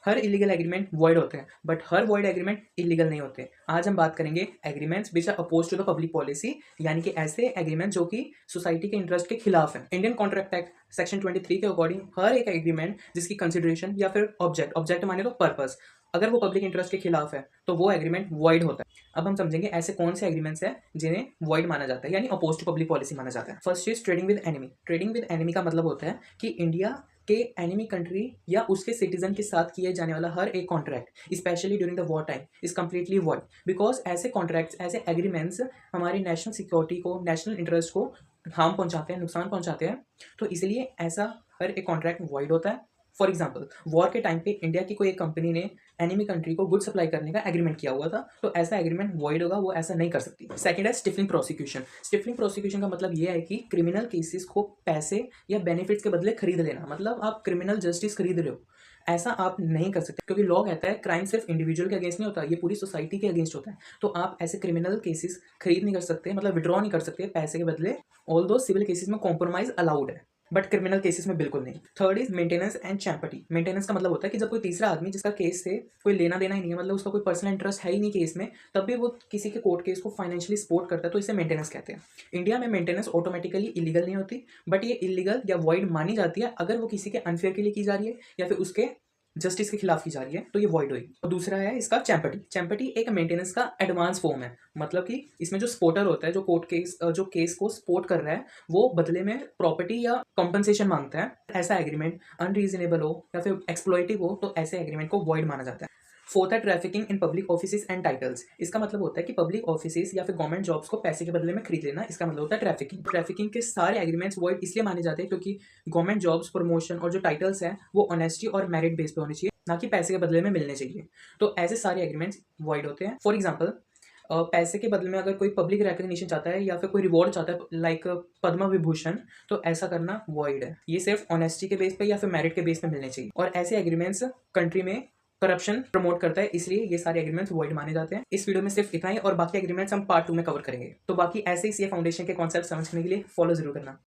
हर illegal agreement void होते हैं, but हर वॉइड एग्रीमेंट इलीगल नहीं होते। आज हम बात करेंगे agreements which are oppose to the public policy, यानी कि ऐसे एग्रीमेंट जो कि सोसाइटी के इंटरेस्ट के खिलाफ है। इंडियन कॉन्ट्रैक्ट एक्ट सेक्शन 23 के अकॉर्डिंग हर एक एग्रीमेंट जिसकी कंसिडरेशन या फिर ऑब्जेक्ट माने तो पर्पस, अगर वो पब्लिक इंटरेस्ट के खिलाफ है तो वो एग्रीमेंट वॉइड होता है। अब हम समझेंगे ऐसे कौन से एग्रीमेंट्स हैं जिन्हें वॉइड माना जाता है, यानी अपोज टू पब्लिक पॉलिसी माना जाता है। First is trading with enemy. Trading with enemy का मतलब होता है कि इंडिया के एनिमी कंट्री या उसके सिटीजन के साथ किए जाने वाला हर एक contract specially during the war time is completely void, because ऐसे कॉन्ट्रैक्ट्स, ऐसे एग्रीमेंट्स हमारी नेशनल सिक्योरिटी को, नेशनल इंटरेस्ट को हार्म पहुंचाते हैं, नुकसान पहुंचाते हैं। तो इसलिए ऐसा हर एक कॉन्ट्रैक्ट वॉइड होता है। फॉर एग्जाम्पल, वॉर के टाइम पे इंडिया की कोई एक कंपनी ने एनिमी कंट्री को गुड सप्लाई करने का एग्रीमेंट किया हुआ था, तो ऐसा एग्रीमेंट वॉइड होगा, वो ऐसा नहीं कर सकती। सेकंड है स्टिफलिंग प्रोसिक्यूशन। स्टिफलिंग प्रोसिक्यूशन का मतलब ये है कि क्रिमिनल केसेस को पैसे या बेनिफिट्स के बदले खरीद लेना, मतलब आप क्रिमिनल जस्टिस खरीद रहे हो। ऐसा आप नहीं कर सकते, क्योंकि लॉ कहता है क्राइम सिर्फ इंडिविजुअल के अगेंस्ट नहीं होता, ये पूरी सोसाइटी के अगेंस्ट होता है। तो आप ऐसे क्रिमिनल केसेस खरीद नहीं कर सकते, मतलब विड्रॉ नहीं कर सकते पैसे के बदले। ऑल दो सिविल केसेस में कॉम्प्रोमाइज अलाउड है, बट क्रिमिनल केसेस में बिल्कुल नहीं। Third is maintenance and champerty. Maintenance का मतलब होता है कि जब कोई तीसरा आदमी जिसका केस से कोई लेना देना ही नहीं है, मतलब उसका कोई पर्सनल इंटरेस्ट है ही नहीं केस में, तब भी वो किसी के कोर्ट केस को फाइनेंशियली सपोर्ट करता है, तो इसे मेंटेनेंस कहते हैं। इंडिया में मेंटेनेंस ऑटोमेटिकली इलीगल नहीं होती, बट ये इलीगल या वॉइड मानी जाती है अगर वो किसी के अनफेयर के लिए की जा रही है या फिर उसके जस्टिस के खिलाफ की जा रही है, तो ये वॉइड होगी। और दूसरा है इसका चैम्पटी। चैम्पटी एक मेंटेनेंस का एडवांस फॉर्म है, मतलब कि इसमें जो सपोर्टर होता है, जो कोर्ट केस जो केस को सपोर्ट कर रहा है, वो बदले में प्रॉपर्टी या कॉम्पनसेशन मांगता है। ऐसा एग्रीमेंट अनरीजनेबल हो या फिर एक्सप्लॉइटिव हो, तो ऐसे एग्रीमेंट को वॉइड माना जाता है। फोर्थ है trafficking in public offices and titles. इसका मतलब होता है कि पब्लिक ऑफिसेज या फिर गवर्नमेंट जॉब्स को पैसे के बदले में खरीद लेना, इसका मतलब होता है ट्रैफिकिंग। ट्रैफिकिंग के सारे एग्रीमेंट्स वॉइड इसलिए माने जाते हैं क्योंकि गवर्नमेंट जॉब्स, प्रमोशन और जो टाइटल्स हैं वो ऑनेस्टी और मेरिट बेस पे होनी चाहिए, ना कि पैसे के बदले में मिलने चाहिए। तो ऐसे सारे एग्रीमेंट्स वॉइड होते हैं। फॉर एग्जाम्पल, पैसे के बदले में अगर कोई पब्लिक रिकग्निशन चाहता है या फिर कोई रिवॉर्ड चाहता है लाइक पद्म विभूषण, तो ऐसा करना वॉइड है। ये सिर्फ ऑनेस्टी के बेस पे या फिर मेरिट के बेस पे मिलने चाहिए। और ऐसे एग्रीमेंट्स कंट्री में करप्शन प्रमोट करता है, इसलिए ये सारे एग्रीमेंट्स वॉइड माने जाते हैं। इस वीडियो में सिर्फ इतना ही, और बाकी एग्रीमेंट्स हम पार्ट 2 में कवर करेंगे। तो बाकी ऐसे ही सीए फाउंडेशन के कॉन्सेप्ट समझने के लिए फॉलो जरूर करना।